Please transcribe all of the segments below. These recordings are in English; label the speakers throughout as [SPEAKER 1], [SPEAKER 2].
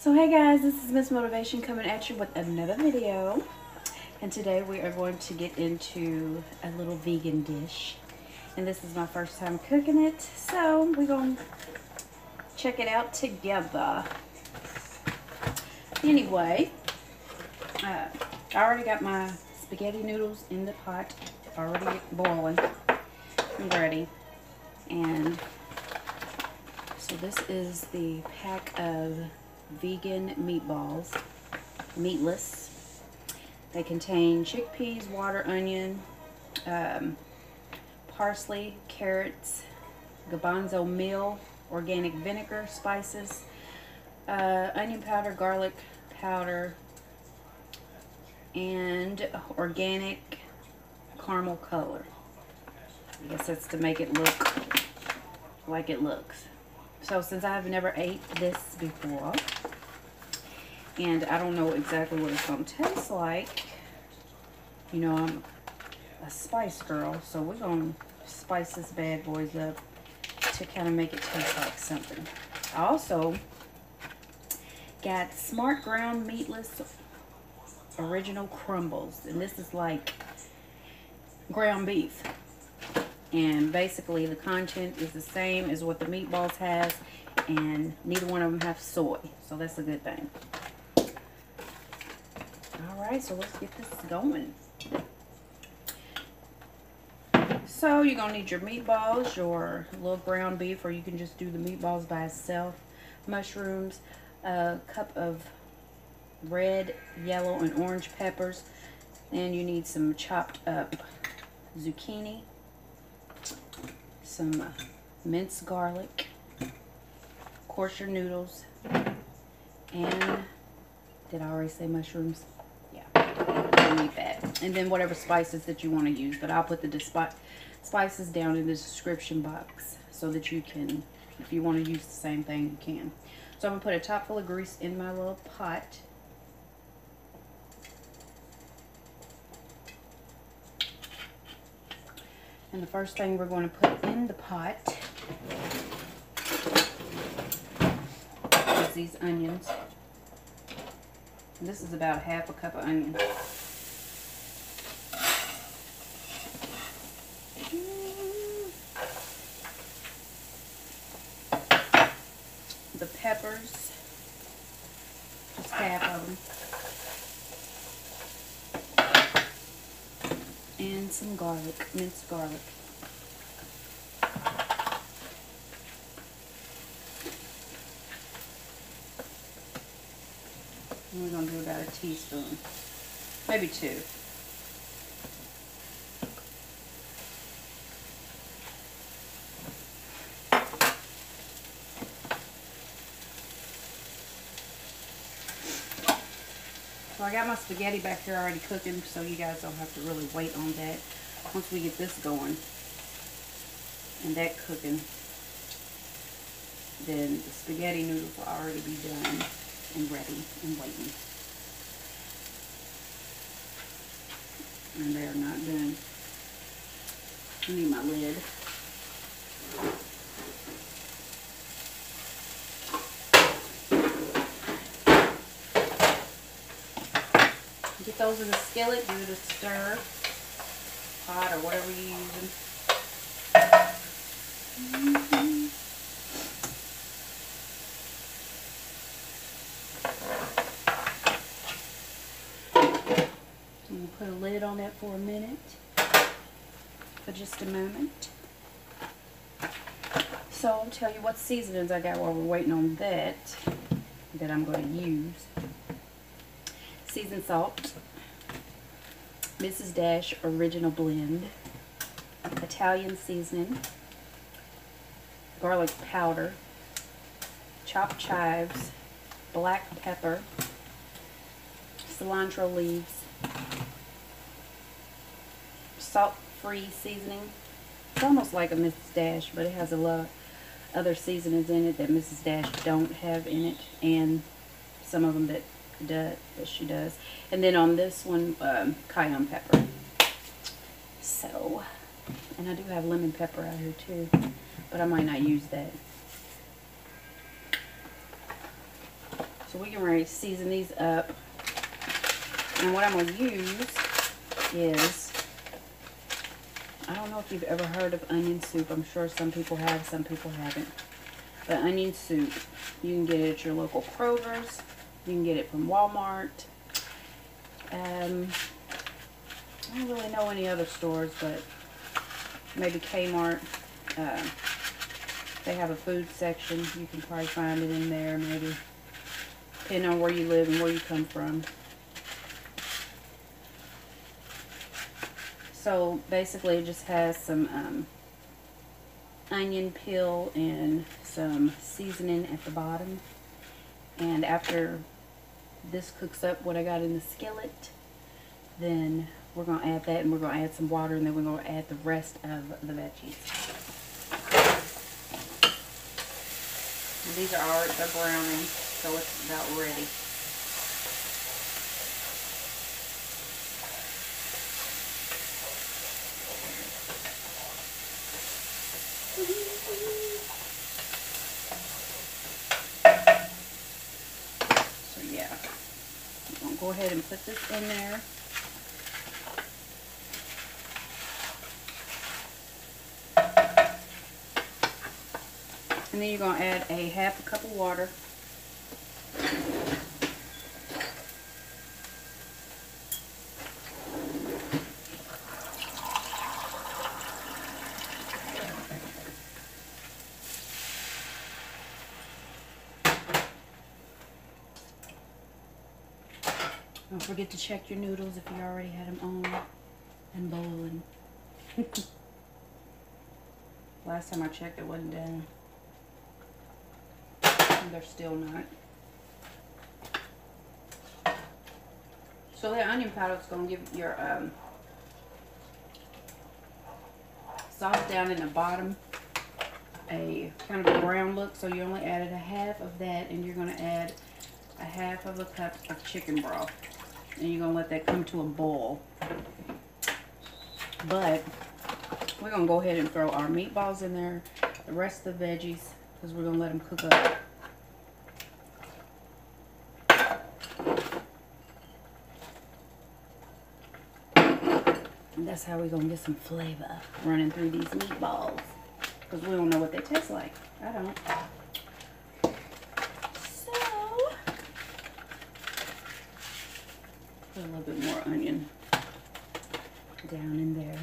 [SPEAKER 1] So hey guys, this is Miss Motivation coming at you with another video. And today we are going to get into a little vegan dish. And this is my first time cooking it, so we're going to check it out together. Anyway, I already got my spaghetti noodles in the pot, already boiling and ready. And so this is the pack of vegan meatballs, meatless. They contain chickpeas, water, onion, parsley, carrots, garbanzo meal, organic vinegar, spices, onion powder, garlic powder, and organic caramel color. I guess that's to make it look like it looks. So since I've never ate this before, and I don't know exactly what it's going to taste like, you know, I'm a spice girl, so we're going to spice this bad boys up to kind of make it taste like something. I also got Smart Ground Meatless Original Crumbles, and this is like ground beef. And basically the content is the same as what the meatballs has, and neither one of them have soy, so that's a good thing. Alright, so let's get this going. So you're going to need your meatballs, your little ground beef, or you can just do the meatballs by itself, mushrooms, a cup of red, yellow, and orange peppers. Then you need some chopped up zucchini, some minced garlic, of course your noodles, and did I already say mushrooms? Yeah, I need that. And then whatever spices that you want to use, but I'll put the spices down in the description box so that you can, if you want to use the same thing, you can. So I'm going to put a top full of grease in my little pot. And the first thing we're going to put in the pot is these onions. And this is about half a cup of onion. The peppers, just half of them. And some garlic, minced garlic. And we're going to do about a teaspoon, maybe 2. So I got my spaghetti back here already cooking, so you guys don't have to really wait on that. Once we get this going and that cooking, then the spaghetti noodles will already be done and ready and waiting. And they're not done. I need my lid. Get those in the skillet, give it a stir, pot or whatever you're using. And we'll put a lid on that for a minute, for just a moment. So I'll tell you what seasonings I got while we're waiting on that I'm going to use. Seasoned salt, Mrs. Dash Original Blend, Italian seasoning, garlic powder, chopped chives, black pepper, cilantro leaves, salt-free seasoning. It's almost like a Mrs. Dash, but it has a lot of other seasonings in it that Mrs. Dash don't have in it, and some of them that she does. And then on this one, cayenne pepper. So, and I do have lemon pepper out here too, but I might not use that. So we can ready to season these up. And what I'm going to use is, I don't know if you've ever heard of onion soup. I'm sure some people have, some people haven't. But onion soup, you can get it at your local Kroger's. You can get it from Walmart. I don't really know any other stores, but maybe Kmart. They have a food section. You can probably find it in there, maybe, depending on where you live and where you come from. So basically it just has some onion peel and some seasoning at the bottom. And after this cooks up what I got in the skillet, then we're going to add that, and we're going to add some water, and then we're going to add the rest of the veggies. And these they're browning, so it's about ready. So yeah, I'm going to go ahead and put this in there. And then you're going to add a half a cup of water. Don't forget to check your noodles if you already had them on and boiling. Last time I checked, it wasn't done. They're still not. So that onion powder is going to give your sauce down in the bottom a kind of a brown look. So you only added a half of that, and you're going to add a half of a cup of chicken broth. And you're going to let that come to a boil. But we're going to go ahead and throw our meatballs in there, the rest of the veggies, because we're going to let them cook up. And that's how we're going to get some flavor running through these meatballs. Because we don't know what they taste like. I don't. So, put a little bit more onion down in there.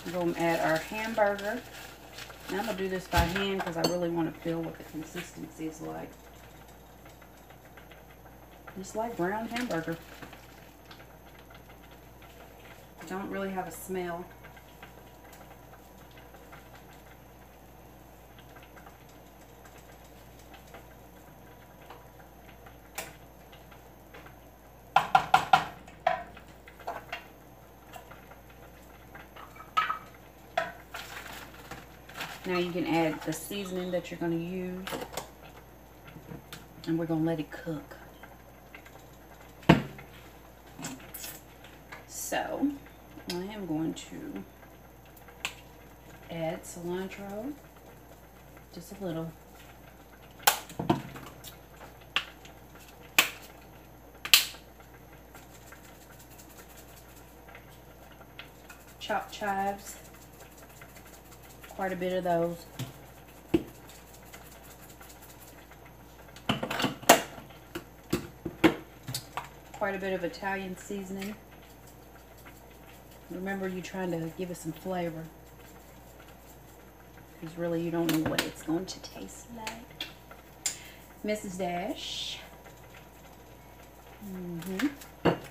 [SPEAKER 1] We're going to add our hamburger. Now I'm going to do this by hand because I really want to feel what the consistency is like. Just like brown hamburger. Don't really have a smell. Now you can add the seasoning that you're going to use, and we're going to let it cook. So I am going to add cilantro, just a little. Chopped chives, quite a bit of those. Quite a bit of Italian seasoning. Remember, you're trying to give it some flavor, because really you don't know what it's going to taste like. Mrs. Dash.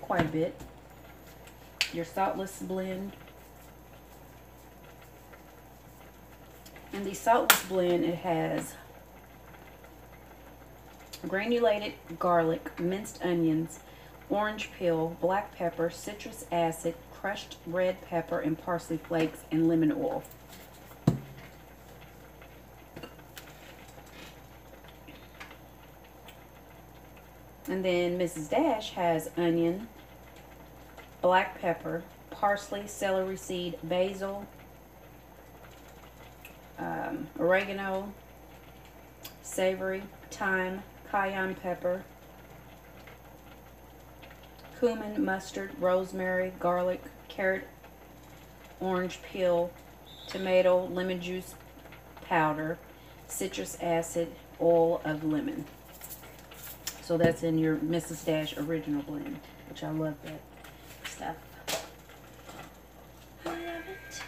[SPEAKER 1] Quite a bit. Your saltless blend. And the saltless blend, it has granulated garlic, minced onions, orange peel, black pepper, citrus acid, crushed red pepper and parsley flakes, and lemon oil. And then Mrs. Dash has onion, black pepper, parsley, celery seed, basil, oregano, savory, thyme, cayenne pepper, cumin, mustard, rosemary, garlic, carrot, orange peel, tomato, lemon juice powder, citrus acid, oil of lemon. So that's in your Mrs. Dash original blend, which I love that stuff. I love it.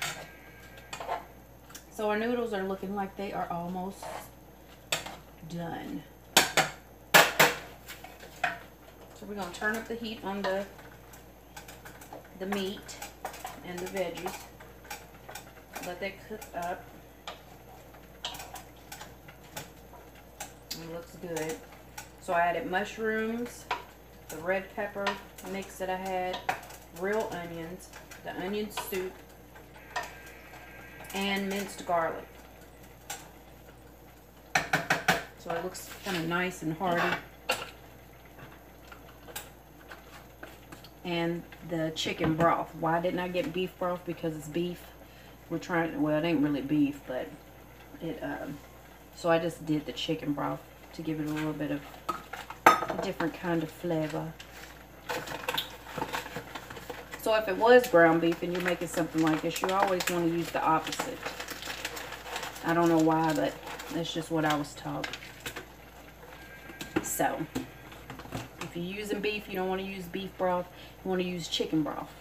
[SPEAKER 1] So our noodles are looking like they are almost done. So we're going to turn up the heat on the meat and the veggies. Let that cook up. It looks good. So I added mushrooms, the red pepper mix that I had, real onions, the onion soup, and minced garlic. So it looks kind of nice and hearty. And the chicken broth. Why didn't I get beef broth? Because it's beef. We're trying, well, it ain't really beef, but it, so I just did the chicken broth to give it a little bit of a different kind of flavor. So if it was ground beef and you're making something like this, you always want to use the opposite. I don't know why, but that's just what I was taught. So, if you're using beef, you don't want to use beef broth. You want to use chicken broth.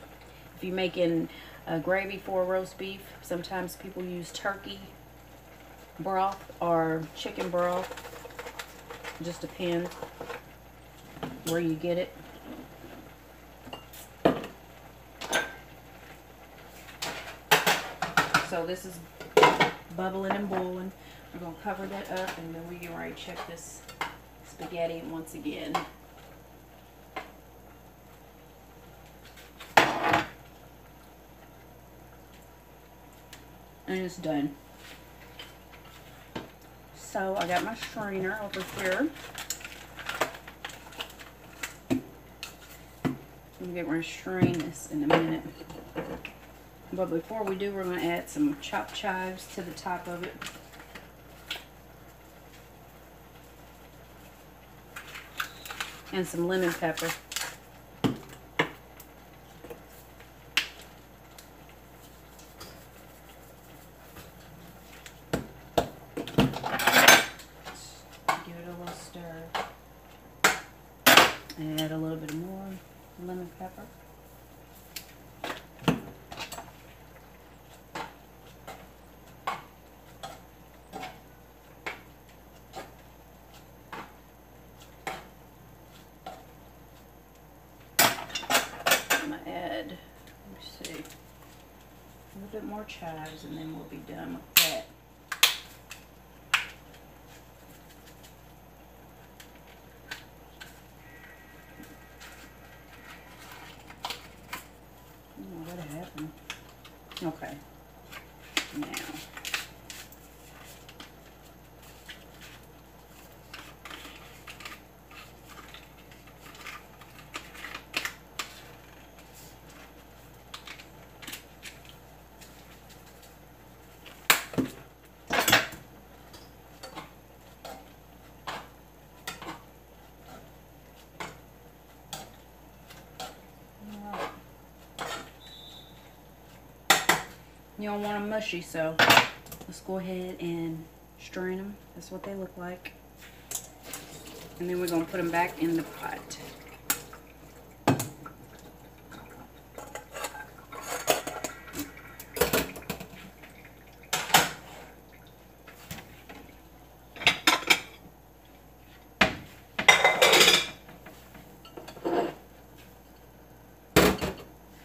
[SPEAKER 1] If you're making a gravy for a roast beef, sometimes people use turkey broth or chicken broth. Just depends where you get it. So this is bubbling and boiling. We're going to cover that up and then we get ready to check this spaghetti once again. And it's done. So I got my strainer over here. I'm going to strain this in a minute. But before we do, we're going to add some chopped chives to the top of it. And some lemon pepper. Give it a little stir. And add a little bit more lemon pepper. Bit more chives and then we'll be done with that. Oh, what happened? Okay. Now. You don't want them mushy, so let's go ahead and strain them. That's what they look like. And then we're going to put them back in the pot.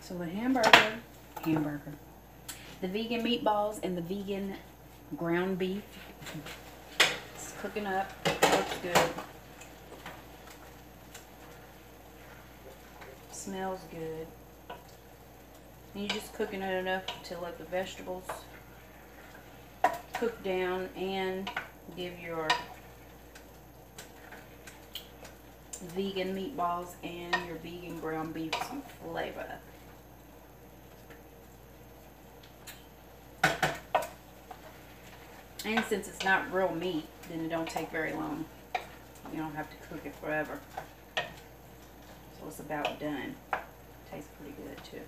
[SPEAKER 1] So the the vegan meatballs and the vegan ground beef. It's cooking up. It looks good. Smells good. And you're just cooking it enough to let the vegetables cook down and give your vegan meatballs and your vegan ground beef some flavor. And since it's not real meat, then it don't take very long. You don't have to cook it forever. So it's about done. Tastes pretty good too.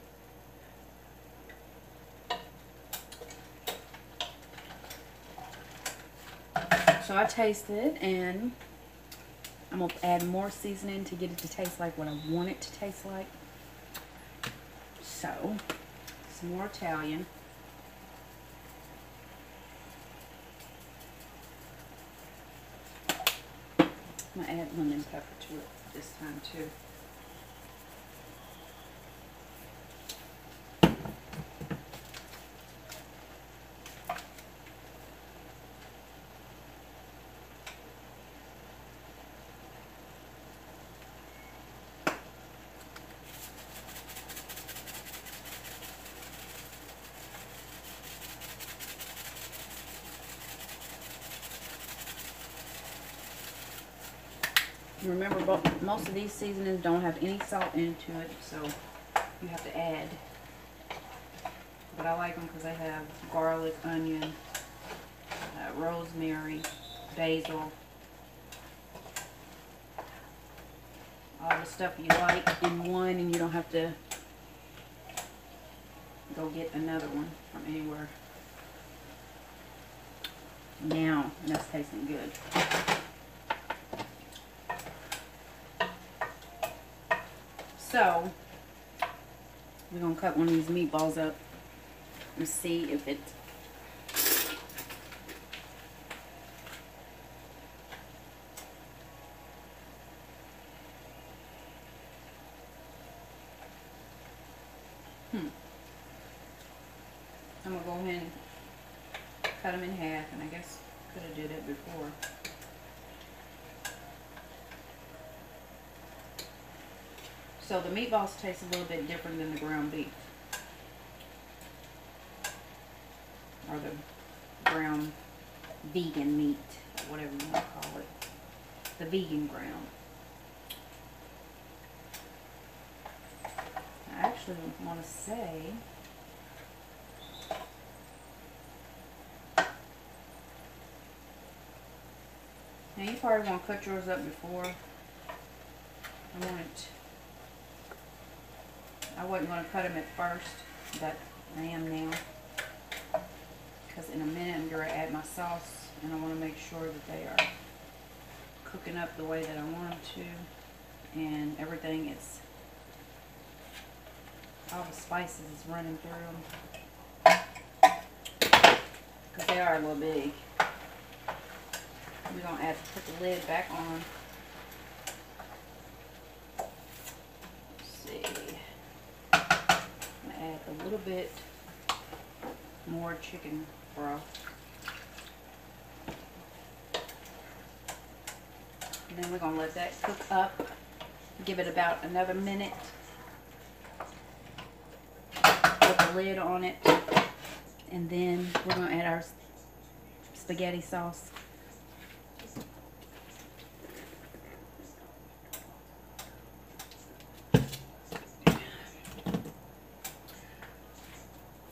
[SPEAKER 1] So I tasted, and I'm going to add more seasoning to get it to taste like what I want it to taste like. So, some more Italian. I'm going to add lemon pepper to it this time too. Remember, most of these seasonings don't have any salt into it, so you have to add. But I like them because they have garlic, onion, rosemary, basil, all the stuff you like in one, and you don't have to go get another one from anywhere. Now, that's tasting good. So, we're going to cut one of these meatballs up and see if it I'm going to go ahead and cut them in half, and I guess could have did it before. So the meatballs taste a little bit different than the ground beef. Or the ground vegan meat, or whatever you want to call it. The vegan ground. I actually want to say now you probably want to cut yours up before. I wasn't going to cut them at first, but I am now. Because in a minute I'm going to add my sauce, and I want to make sure that they are cooking up the way that I want them to. And everything is, all the spices is running through them. Because they are a little big. We're going to put the lid back on. Add a little bit more chicken broth. And then we're going to let that cook up. Give it about another minute. Put the lid on it. And then we're going to add our spaghetti sauce.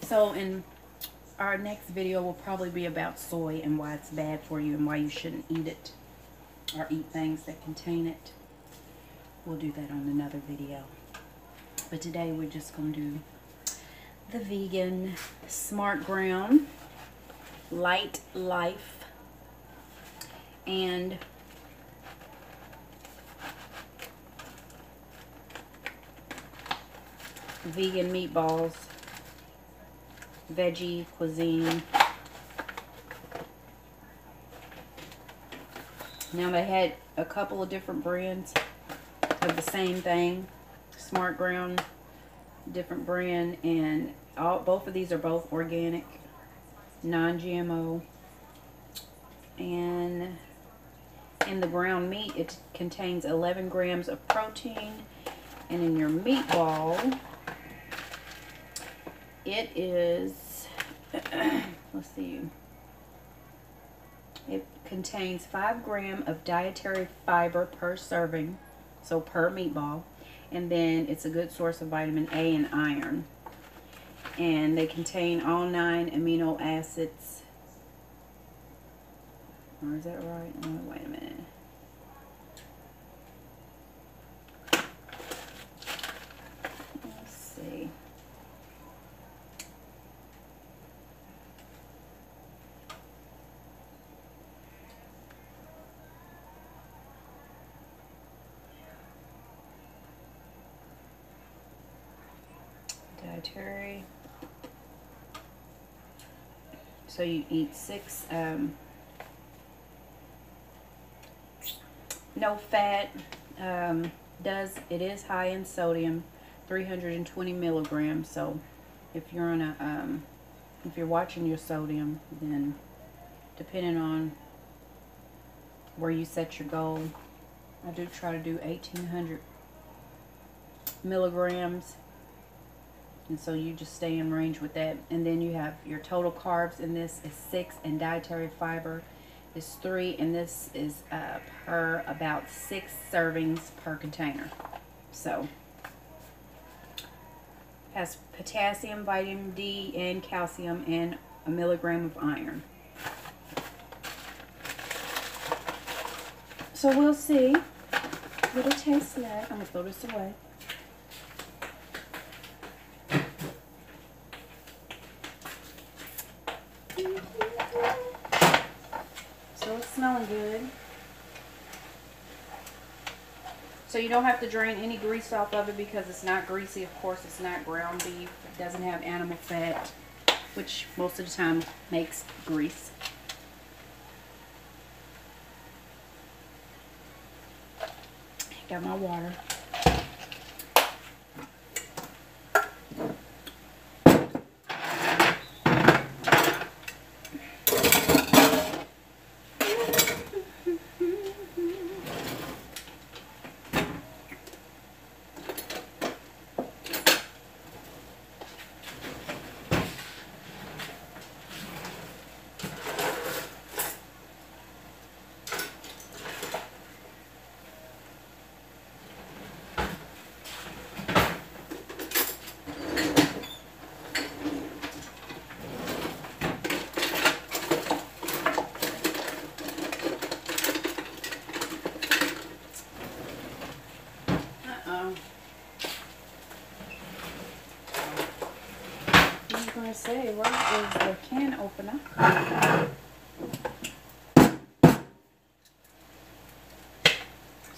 [SPEAKER 1] So in our next video will probably be about soy and why it's bad for you and why you shouldn't eat it or eat things that contain it. We'll do that on another video. But today we're just going to do the vegan Smart Ground Light Life and vegan meatballs. Veggie cuisine. Now they had a couple of different brands of the same thing. Smart Ground, different brand, and both of these are both organic, non-GMO. And in the ground meat, it contains 11 grams of protein, and in your meatball, it is, let's see, it contains 5 grams of dietary fiber per serving, so per meatball, and then it's a good source of vitamin A and iron. And they contain all 9 amino acids. Or is that right? Oh, wait a minute. dietary. So you eat 6, no fat. It is high in sodium, 320 milligrams. So if you're on a, if you're watching your sodium, then depending on where you set your goal, I do try to do 1800 milligrams. And so you just stay in range with that. And then you have your total carbs, and this is 6, and dietary fiber is 3, and this is per about 6 servings per container. So has potassium, vitamin D, and calcium, and a milligram of iron. So we'll see what it tastes like. I'm gonna throw this away. So it's smelling good. So you don't have to drain any grease off of it because it's not greasy. Of course, it's not ground beef. It doesn't have animal fat, which most of the time makes grease. Got my water. Say, where is the can opener?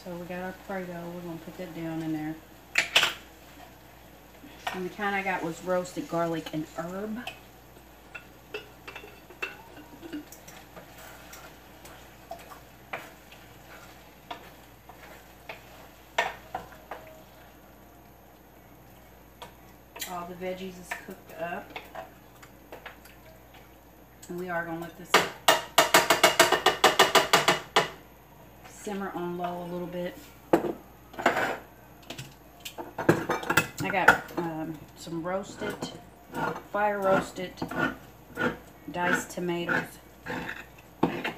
[SPEAKER 1] So we got our Prego. We're going to put that down in there. And the kind I got was roasted garlic and herb. All the veggies is cooked up. And we are going to let this simmer on low a little bit. I got some roasted, fire roasted, diced tomatoes. Add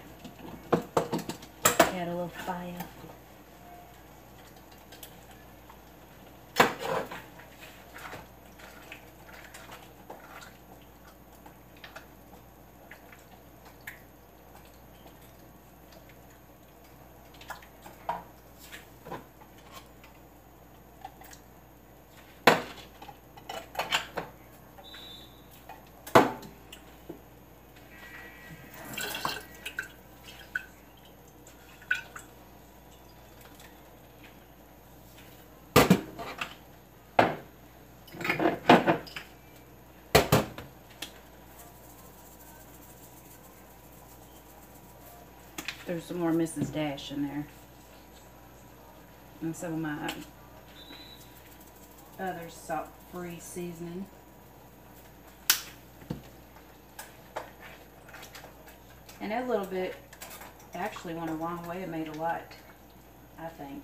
[SPEAKER 1] a little fire. There's some more Mrs. Dash in there. And some of my other salt-free seasoning. And that little bit actually went a long way. It made a lot, I think.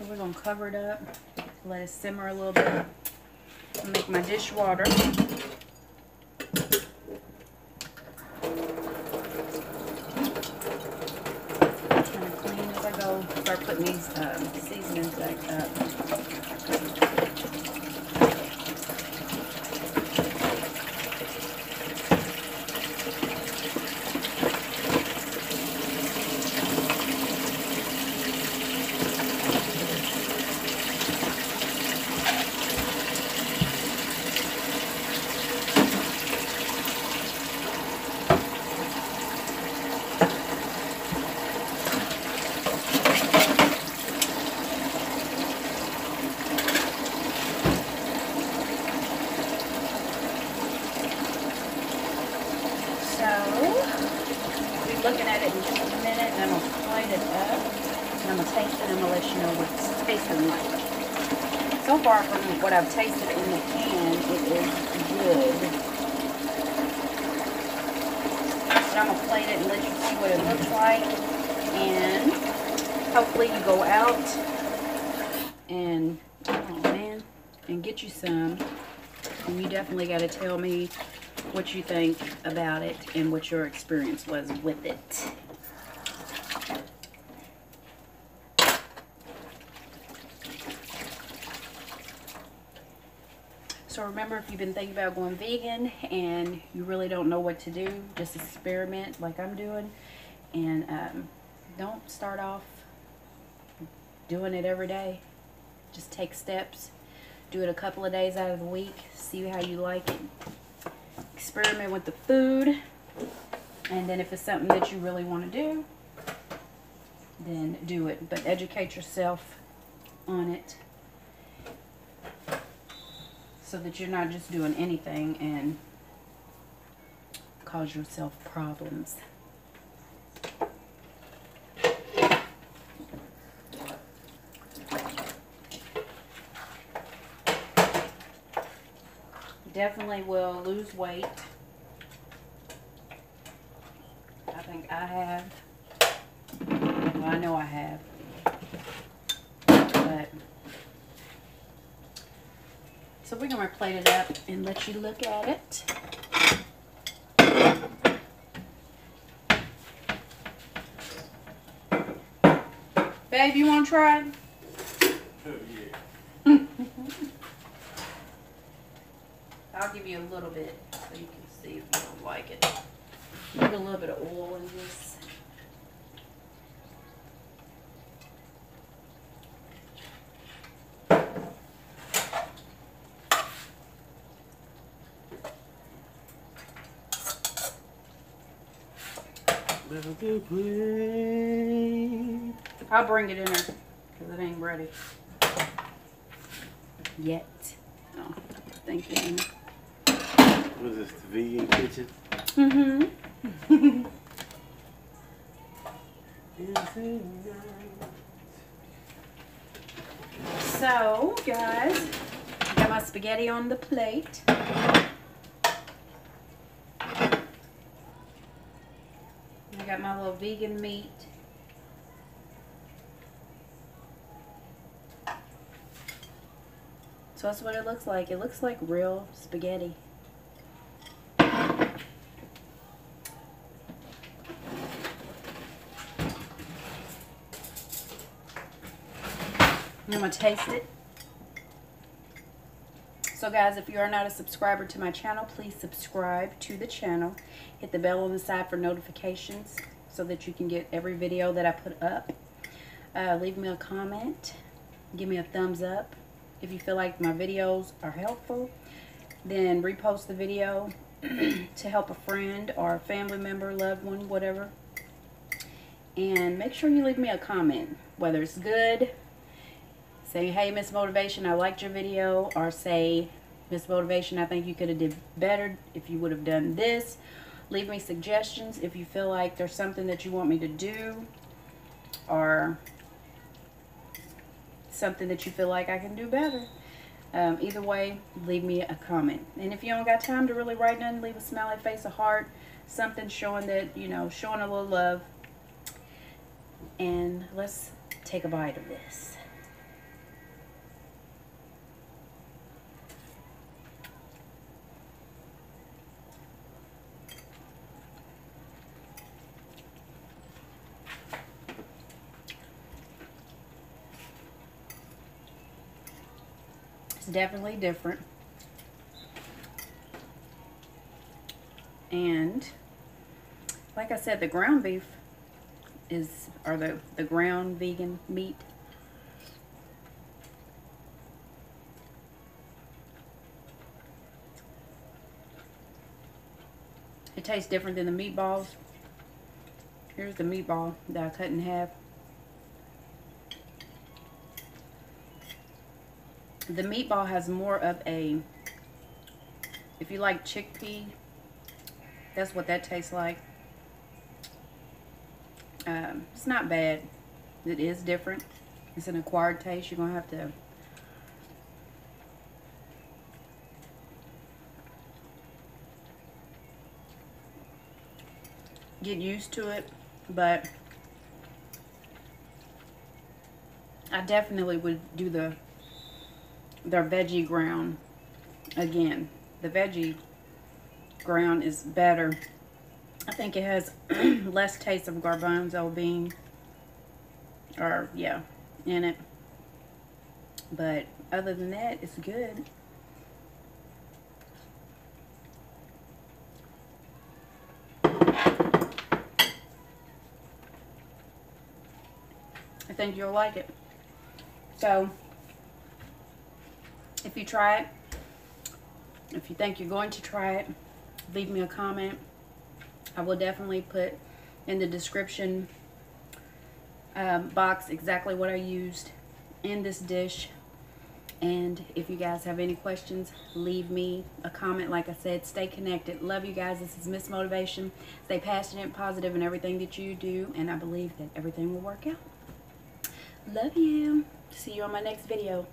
[SPEAKER 1] We're going to cover it up, let it simmer a little bit. I'll make my dish water. Trying to clean as I go. Start putting these seasonings back up. looking at it in just a minute, and I'm going to plate it up, and I'm going to taste it, and I'm going to let you know what it's tasting like. So far from what I've tasted in the pan, it is good. But I'm going to plate it and let you see what it looks like, and hopefully you go out and, oh man, and get you some. And you definitely got to tell me what you think about it and what your experience was with it. So remember, if you've been thinking about going vegan and you really don't know what to do, just experiment like I'm doing. And don't start off doing it every day. Just take steps. Do it a couple of days out of the week. See how you like it. Experiment with the food. And then if it's something that you really want to do, then do it. But educate yourself on it, so that you're not just doing anything and cause yourself problems. Definitely will lose weight. I think I have. Well, I know I have. But so we're going to plate it up and let you look at it. Babe, you want to try it?
[SPEAKER 2] Oh, yeah.
[SPEAKER 1] I'll give you a little bit so you can see if you don't like it. Put a little bit of oil in this. I'll bring it in there because it ain't ready yet. Oh, thank you, Amy.
[SPEAKER 2] Was this the vegan kitchen?
[SPEAKER 1] Mm-hmm. So, guys, got my spaghetti on the plate. I got my little vegan meat. So that's what it looks like. It looks like real spaghetti. I'm going to taste it. So guys, if you are not a subscriber to my channel, please subscribe to the channel. Hit the bell on the side for notifications so that you can get every video that I put up. Leave me a comment. Give me a thumbs up. If you feel like my videos are helpful, then repost the video to help a friend or a family member, loved one, whatever. And make sure you leave me a comment, whether it's good, say, hey, Miss Motivation, I liked your video, or say, Miss Motivation, I think you could have did better if you would have done this. Leave me suggestions if you feel like there's something that you want me to do, or something that you feel like I can do better. Either way, leave me a comment. And if you don't got time to really write nothing, leave a smiley face, a heart, something showing that, you know, showing a little love. And let's take a bite of this. It's definitely different. And like I said, the ground beef or the ground vegan meat, it tastes different than the meatballs. Here's the meatball that I cut in half. The meatball has more of a, if you like chickpea, that's what that tastes like. It's not bad. It is different. It's an acquired taste. You're going to have to get used to it, but I definitely would do their veggie ground again. The veggie ground is better. I think it has less taste of garbanzo bean, or yeah, in it. But other than that, it's good. I think you'll like it. So, if you try it, if you think you're going to try it, leave me a comment. I will definitely put in the description box exactly what I used in this dish. And if you guys have any questions, leave me a comment. Like I said, stay connected. Love you guys. This is Miss Motivation. Stay passionate, positive in everything that you do, and I believe that everything will work out. Love you. See you on my next video.